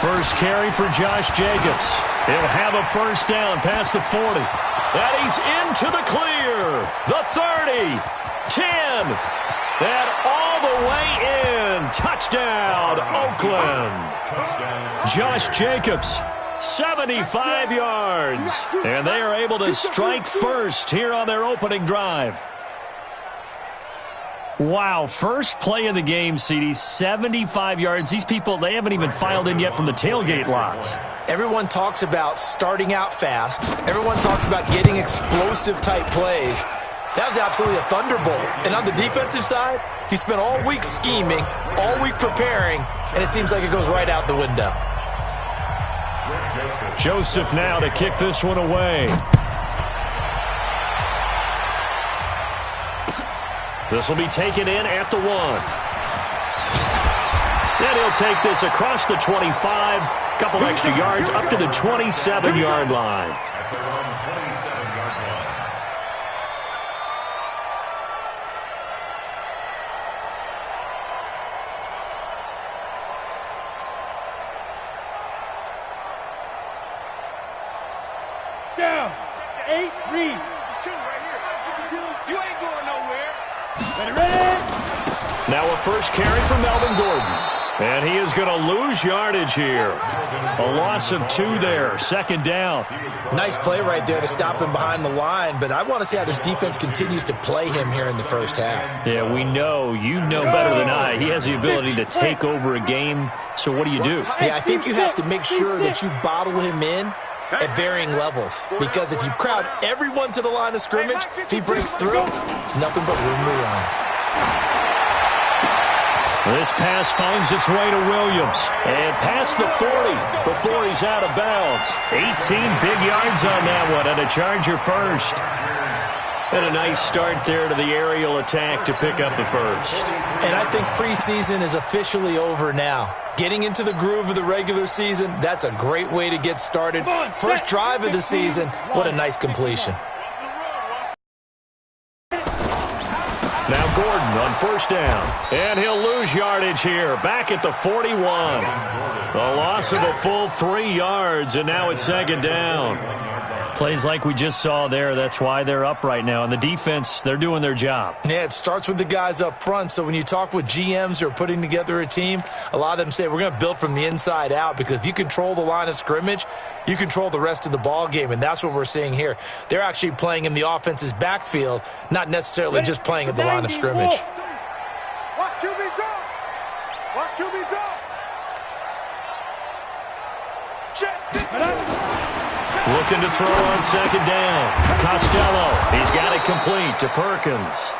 First carry for Josh Jacobs. He'll have a first down past the 40. And he's into the clear. The 30. 10. And all the way in. Touchdown, Oakland. Josh Jacobs, 75 yards. And they are able to strike first here on their opening drive. Wow, first play of the game, CD, 75 yards. These people, they haven't even filed in yet from the tailgate lots. Everyone talks about starting out fast. Everyone talks about getting explosive-type plays. That was absolutely a thunderbolt. And on the defensive side, he spent all week scheming, all week preparing, and it seems like it goes right out the window. Joseph now to kick this one away. This will be taken in at the 1. And he'll take this across the 25. Couple extra yards up to the 27-yard line. Down. 8, read. 2 right here. You ain't going nowhere. Ready. Now a first carry for Melvin Gordon. And he is going to lose yardage here. A loss of 2 there. Second down. Nice play right there to stop him behind the line, but I want to see how this defense continues to play him here in the first half. Yeah, we know. You know better than I. He has the ability to take over a game. So what do? Yeah, I think you have to make sure that you bottle him in at varying levels, because if you crowd everyone to the line of scrimmage, if he breaks through, it's nothing but room to run. This pass finds its way to Williams. And past the 40 before he's out of bounds. 18 big yards on that one, and a Charger first. And a nice start there to the aerial attack to pick up the first. And I think preseason is officially over now. Getting into the groove of the regular season, that's a great way to get started. First drive of the season, what a nice completion. Now Gordon on first down. And he'll lose yardage here. Back at the 41. A loss of a full 3 yards, and now it's second down. Plays like we just saw there. That's why they're up right now. And the defense, they're doing their job. Yeah, it starts with the guys up front. So when you talk with GMs who are putting together a team, a lot of them say we're going to build from the inside out, because if you control the line of scrimmage, you control the rest of the ball game, and that's what we're seeing here. They're actually playing in the offense's backfield, not necessarily just playing at the line of scrimmage. Watch QB drop. Watch QB drop. Looking to throw on second down. Costello, he's got it complete to Perkins.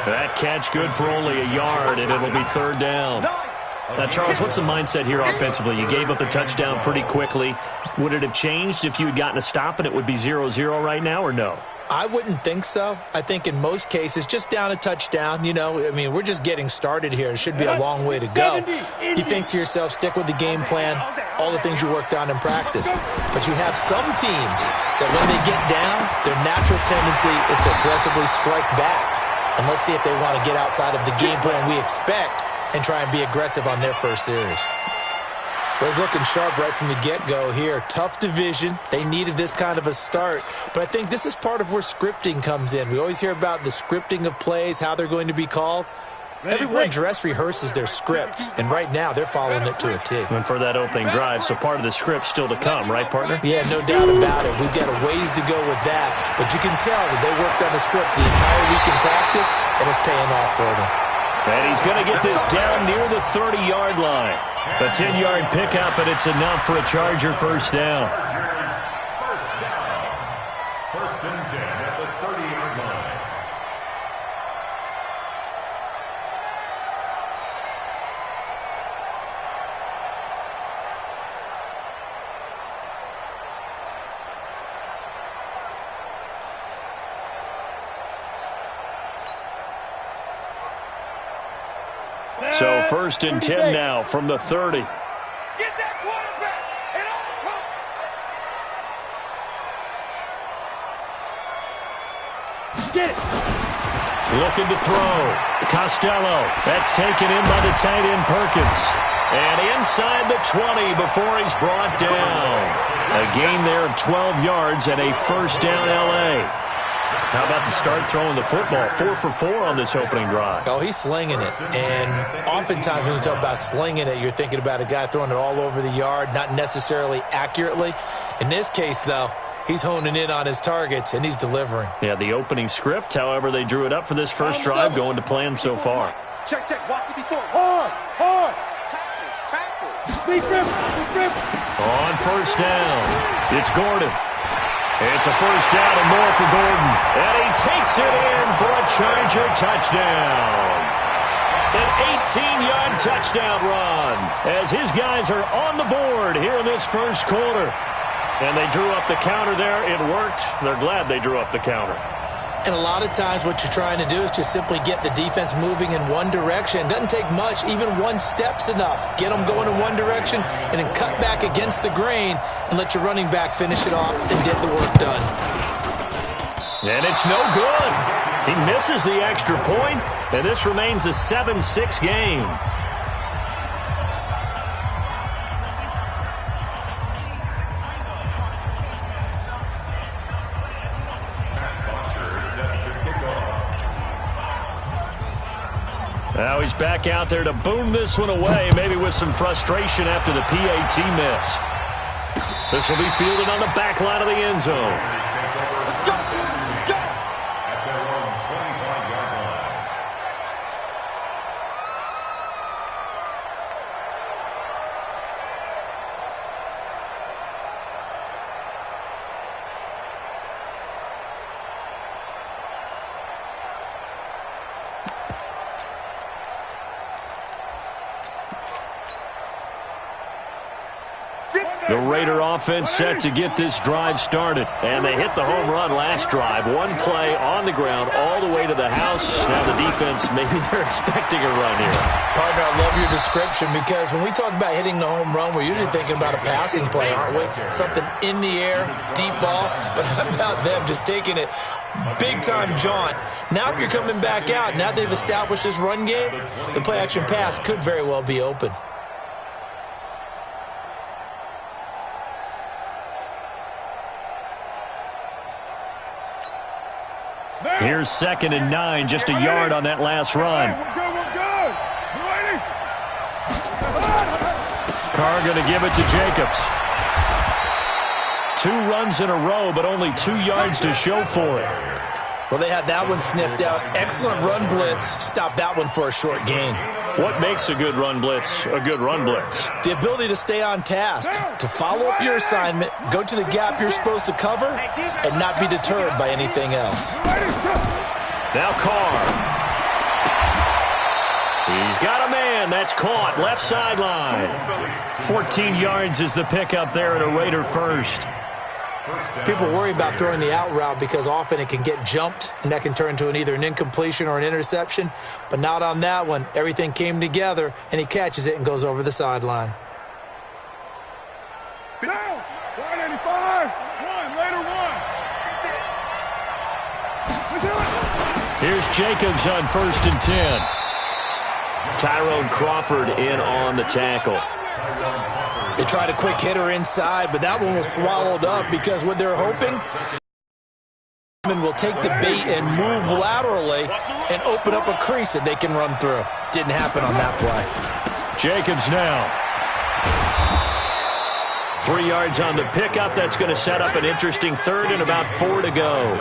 That catch good for only a yard, and it'll be third down. Now, Charles, what's the mindset here offensively? You gave up a touchdown pretty quickly. Would it have changed if you had gotten a stop and it would be 0-0 right now, or no? I wouldn't think so. I think in most cases, just down a touchdown, you know, I mean, we're just getting started here. It should be a long way to go. You think to yourself, stick with the game plan, all the things you worked on in practice. But you have some teams that when they get down, their natural tendency is to aggressively strike back. And let's see if they want to get outside of the game plan we expect and try and be aggressive on their first series. Well, he's looking sharp right from the get-go here. Tough division. They needed this kind of a start. But I think this is part of where scripting comes in. We always hear about the scripting of plays, how they're going to be called. Everyone dress rehearses their script, and right now they're following it to a T. And for that opening drive, so part of the script still to come, right, partner? Yeah, no doubt about it. We've got a ways to go with that. But you can tell that they worked on the script the entire week in practice, and it's paying off for them. And he's going to get this down near the 30-yard line. A 10-yard pickup, and it's enough for a Charger first down. First and 10 at the 30-yard line. So first and 10 now from the 30. Get that quarterback and all. Get it. Looking to throw. Costello. That's taken in by the tight end Perkins. And inside the 20 before he's brought down. A gain there of 12 yards and a first down L.A. How about the start throwing the football? 4 for 4 on this opening drive. Oh, he's slinging it. And oftentimes when you talk about slinging it, you're thinking about a guy throwing it all over the yard, not necessarily accurately. In this case, though, he's honing in on his targets, and he's delivering. Yeah, the opening script, however, they drew it up for this first drive, going to plan so far. Check, watch the before. Hard. Tackles. Big rip. On first down, it's Gordon. It's a first down and more for Gordon. And he takes it in for a Charger touchdown. An 18-yard touchdown run as his guys are on the board here in this first quarter. And they drew up the counter there. It worked. They're glad they drew up the counter. And a lot of times what you're trying to do is just simply get the defense moving in one direction. Doesn't take much. Even one step's enough. Get them going in one direction and then cut back against the grain and let your running back finish it off and get the work done. And it's no good. He misses the extra point, and this remains a 7-6 game. Now he's back out there to boom this one away, maybe with some frustration after the PAT miss. This will be fielded on the back line of the end zone. At their own 25-yard line. The Raider offense set to get this drive started. And they hit the home run last drive. One play on the ground all the way to the house. Now the defense, maybe they're expecting a run here. Partner, I love your description because when we talk about hitting the home run, we're usually thinking about a passing play, aren't we? Something in the air, deep ball. But how about them just taking it big-time jaunt? Now if you're coming back out, now they've established this run game, the play-action pass could very well be open. Here's 2nd and 9, just a yard on that last run. We're good. Carr going to give it to Jacobs. 2 runs in a row, but only 2 yards to show for it. Well, they had that one sniffed out. Excellent run blitz. Stop that one for a short gain. What makes a good run blitz a good run blitz? The ability to stay on task, to follow up your assignment, go to the gap you're supposed to cover, and not be deterred by anything else. Now Carr. He's got a man. That's caught. Left sideline. 14 yards is the pickup there at a Raider first. People worry about throwing the out route because often it can get jumped, and that can turn into either an incompletion or an interception. But not on that one. Everything came together, and he catches it and goes over the sideline. Down. 185. Raider one. Here's Jacobs on 1st and 10. Tyrone Crawford in on the tackle. They tried a quick hitter inside, but that one was swallowed up because what they're hoping will take the bait and move laterally and open up a crease that they can run through. Didn't happen on that play. Jacobs now. 3 yards on the pickup. That's going to set up an interesting 3rd and about 4 to go.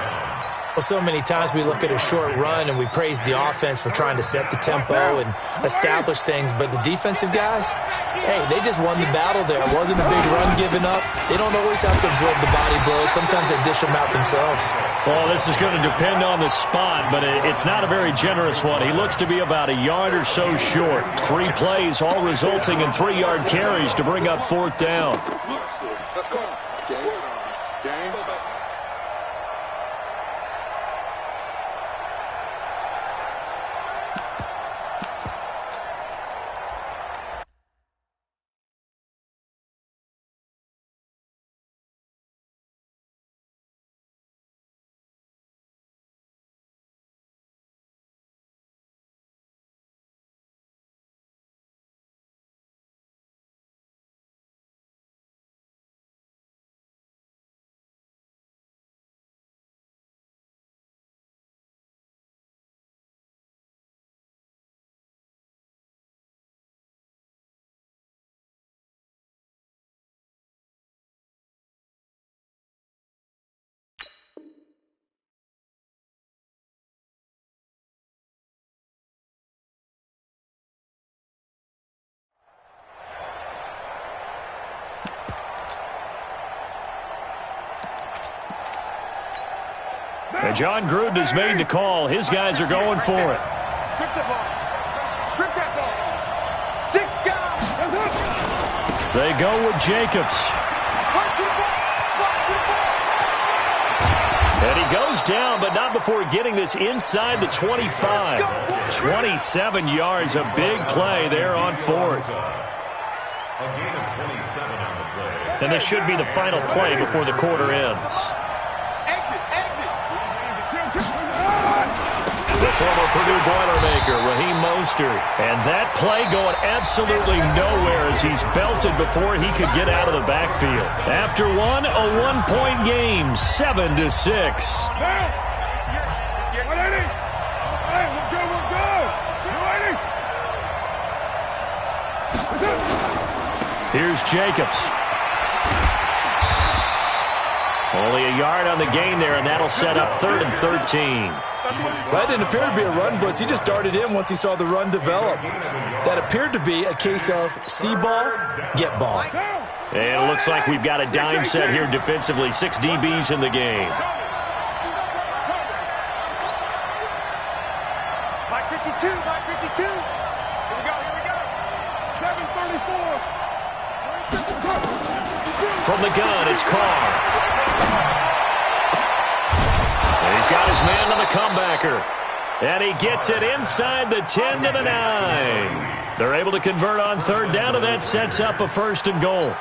Well, so many times we look at a short run and we praise the offense for trying to set the tempo and establish things, but the defensive guys, hey, they just won the battle there. It wasn't a big run given up. They don't always have to absorb the body blows. Sometimes they dish them out themselves. Well, this is going to depend on the spot, but it's not a very generous one. He looks to be about a yard or so short. 3 plays, all resulting in 3-yard carries to bring up 4th down. John Gruden has made the call. His guys are going for it. Strip the ball. Strip that ball. Sit down. They go with Jacobs. And he goes down, but not before getting this inside the 25. 27 yards, a big play there on fourth. A gain of 27 on the play. And this should be the final play before the quarter ends. The former Purdue Boilermaker, Raheem Mostert. And that play going absolutely nowhere as he's belted before he could get out of the backfield. After one, a one-point game, 7-6. Here's Jacobs. Only a yard on the gain there, and that'll set up 3rd and 13. That didn't appear to be a run blitz. He just darted in once he saw the run develop. That appeared to be a case of see ball, get ball. And it looks like we've got a dime set here defensively. 6 DBs in the game. Mike 52, Mike 52. Here we go, here we go. 734. From the gun, it's Carr. And he's got his man to the comebacker. And he gets it inside the 10 to the 9. They're able to convert on 3rd down, and that sets up a 1st and goal.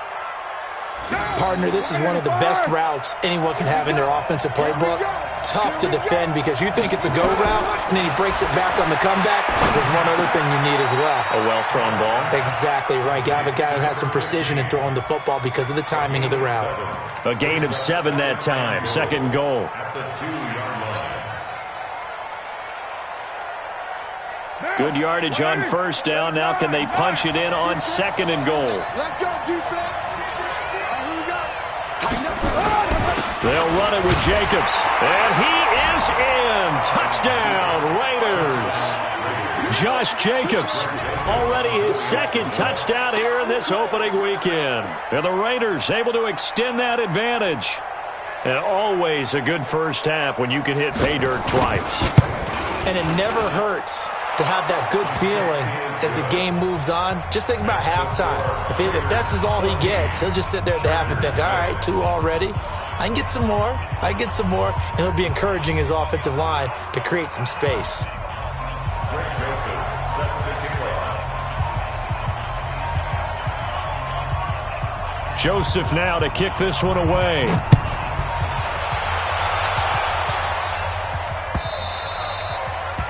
Partner, this is one of the best routes anyone can have in their offensive playbook. Tough to defend because you think it's a go route, and then he breaks it back on the comeback. There's one other thing you need as well. A well-thrown ball. Exactly right. You have a guy who has some precision in throwing the football because of the timing of the route. A gain of 7 that time. 2nd and goal. At the 2-yard line. Good yardage on 1st down. Now can they punch it in on 2nd and goal? Let's go, defense. They'll run it with Jacobs. And he is in. Touchdown, Raiders. Josh Jacobs, already his 2nd touchdown here in this opening weekend. And the Raiders able to extend that advantage. And always a good first half when you can hit pay dirt twice. And it never hurts to have that good feeling as the game moves on. Just think about halftime. If that's all he gets, he'll just sit there at the half and think, all right, 2 already. I can get some more. I get some more. And he'll be encouraging his offensive line to create some space. Joseph now to kick this one away.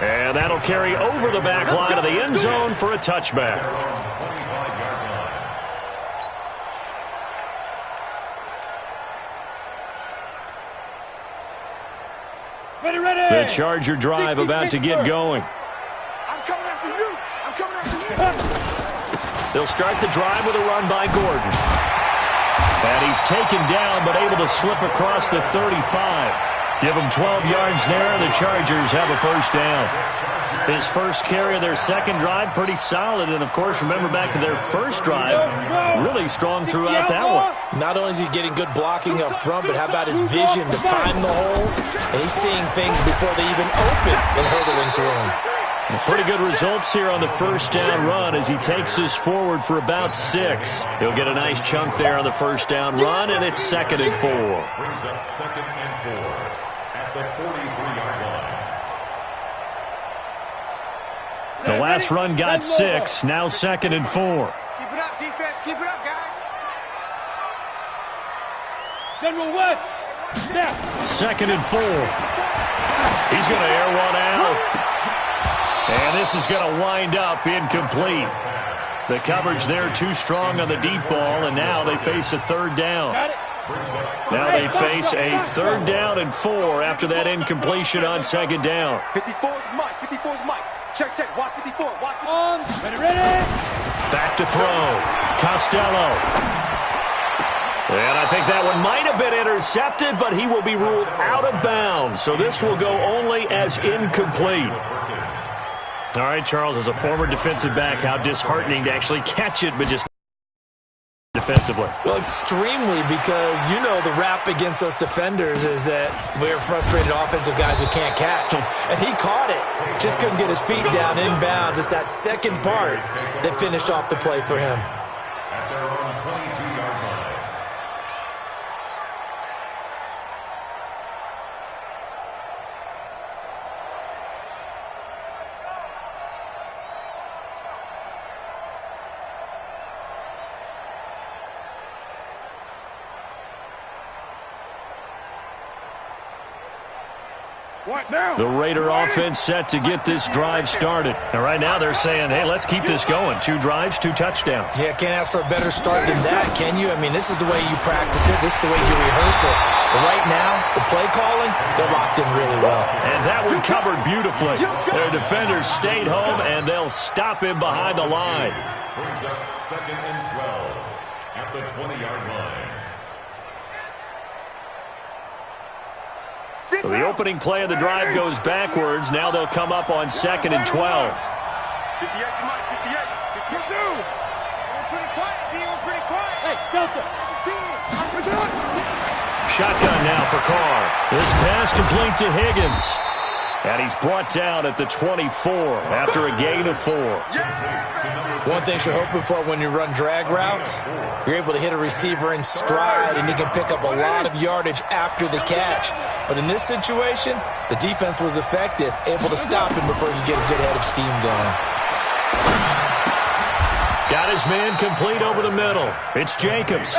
And that'll carry over the back line of the end zone for a touchback. The Charger drive about to get going. I'm coming after you. I'm coming after you. They'll start the drive with a run by Gordon. And he's taken down but able to slip across the 35. Give him 12 yards there, and the Chargers have a 1st down. His first carry of their 2nd drive, pretty solid. And, of course, remember back to their 1st drive, really strong throughout that one. Not only is he getting good blocking up front, but how about his vision to find the holes? And he's seeing things before they even open and hurdling through them. Pretty good results here on the 1st down run as he takes this forward for about 6. He'll get a nice chunk there on the 1st down run, and it's 2nd and 4. Brings up 2nd and 4 at the 43-yard line. The last run got 6, now 2nd and 4. Keep it up, defense. Keep it up, guys. General West. Snap. 2nd and 4. He's going to air one out. And this is going to wind up incomplete. The coverage there too strong on the deep ball, and now they face a 3rd down. Now they face a 3rd down and 4 after that incompletion on 2nd down. 54 is Mike. 54 is Mike. Check, check. Watch 54. Watch 54. On. Ready. Back to throw. Costello. And I think that one might have been intercepted, but he will be ruled out of bounds. So this will go only as incomplete. All right, Charles, as a former defensive back, how disheartening to actually catch it, but just offensively. Well, extremely, because you know the rap against us defenders is that we're frustrated offensive guys who can't catch. And he caught it. Just couldn't get his feet down inbounds. It's that second part that finished off the play for him. At their own 22-yard line. The Raider offense set to get this drive started. And right now they're saying, hey, let's keep this going. 2 drives, 2 touchdowns. Yeah, can't ask for a better start than that, can you? I mean, this is the way you practice it. This is the way you rehearse it. But right now, the play calling, they're locked in really well. And that one covered beautifully. Their defenders stayed home, and they'll stop him behind the line. Brings up 2nd and 12 at the 20-yard line. So the opening play of the drive goes backwards. Now they'll come up on 2nd and 12. 58, come on, 58. 52. Pretty quiet. Hey, Delta. Shotgun now for Carr. This pass complete to Higgins. And he's brought down at the 24 after a gain of 4. One thing you're hoping for when you run drag routes, you're able to hit a receiver in stride, and he can pick up a lot of yardage after the catch. But in this situation, the defense was effective, able to stop him before you get a good head of steam going. Got his man complete over the middle. It's Jacobs.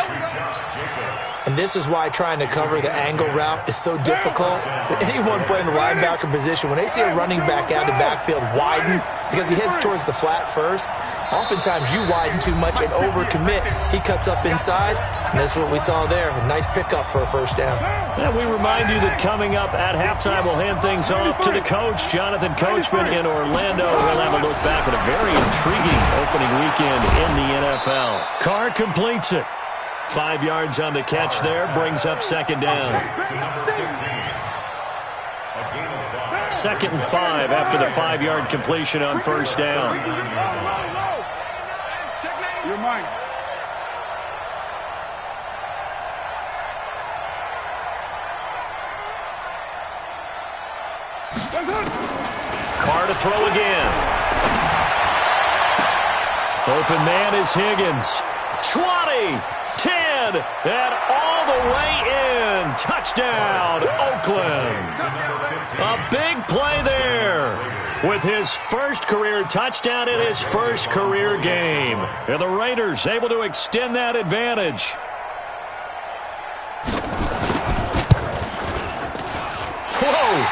And this is why trying to cover the angle route is so difficult. Anyone playing the linebacker position, when they see a running back out of the backfield widen because he heads towards the flat first, oftentimes you widen too much and overcommit. He cuts up inside, and that's what we saw there. A nice pickup for a first down. And we remind you that coming up at halftime, we'll hand things off to the coach, Jonathan Coachman in Orlando. We'll have a look back at a very intriguing opening weekend in the NFL. Carr completes it. 5 yards on the catch there, brings up 2nd down. 2nd and 5 after the 5-yard completion on 1st down. You're mine. Carr to throw again. Open man is Higgins. 20, 10, and all the way in. Touchdown, Oakland. A big play there with his first career touchdown in his first career game. And the Raiders able to extend that advantage. Whoa.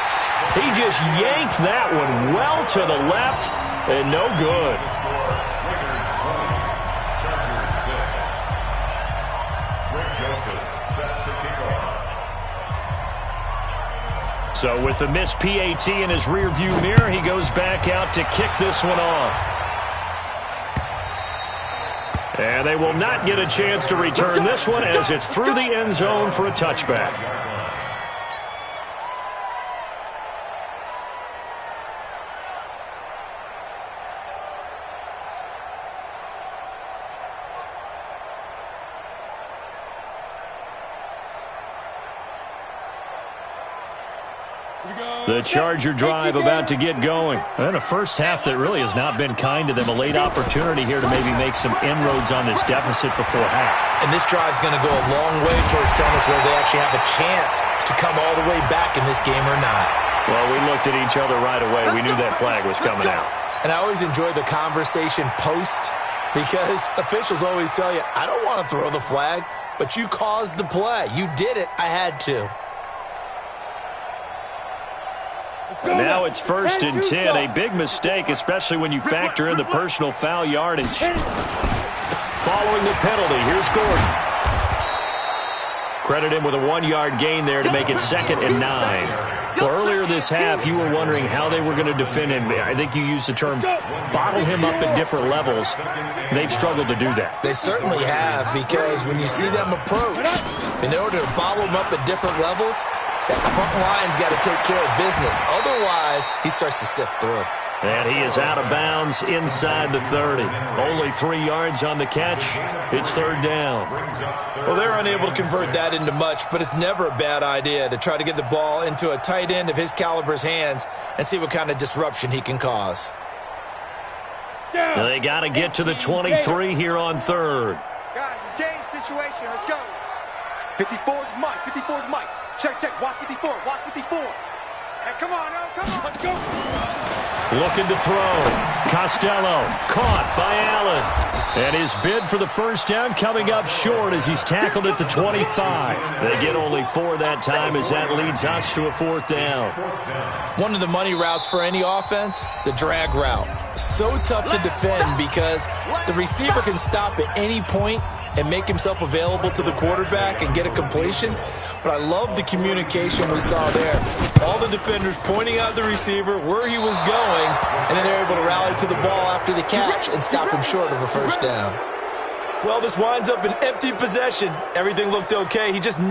He just yanked that one well to the left and no good. So with the missed PAT in his rearview mirror, he goes back out to kick this one off. And they will not get a chance to return this one as it's through the end zone for a touchback. The Charger drive about to get going. And a first half that really has not been kind to them. A late opportunity here to maybe make some inroads on this deficit before half. And this drive's going to go a long way towards telling us whether they actually have a chance to come all the way back in this game or not. Well, we looked at each other right away. We knew that flag was coming out. And I always enjoy the conversation post because officials always tell you, I don't want to throw the flag, but you caused the play. You did it. I had to. And now it's 1st and 10. A big mistake, especially when you factor in the personal foul yardage. Following the penalty, here's Gordon. Credit him with a 1-yard gain there to make it 2nd and 9. Well, earlier this half, you were wondering how they were going to defend him. I think you used the term bottle him up at different levels. They've struggled to do that. They certainly have, because when you see them approach, in order to bottle him up at different levels, that front line's got to take care of business. Otherwise, he starts to sift through. And he is out of bounds inside the 30. Only 3 yards on the catch. It's third down. Well, they're unable to convert that into much, but it's never a bad idea to try to get the ball into a tight end of his caliber's hands and see what kind of disruption he can cause. They got to get to the 23 here on third. Guys, it's game situation. Let's go. 54's Mike. 54's Mike. Check. Watch 54. Watch 54. Hey, come on, let's go. Looking to throw. Costello caught by Allen. And his bid for the first down coming up short as he's tackled at the 25. They get only 4 that time as that leads us to a fourth down. One of the money routes for any offense, the drag route. So tough to defend because the receiver can stop at any point and make himself available to the quarterback and get a completion. But I love the communication we saw there. All the defenders pointing out the receiver, where he was going, and then they're able to rally to the ball after the catch and stop him short of a first down. Well, this winds up an empty possession. Everything looked okay. He just never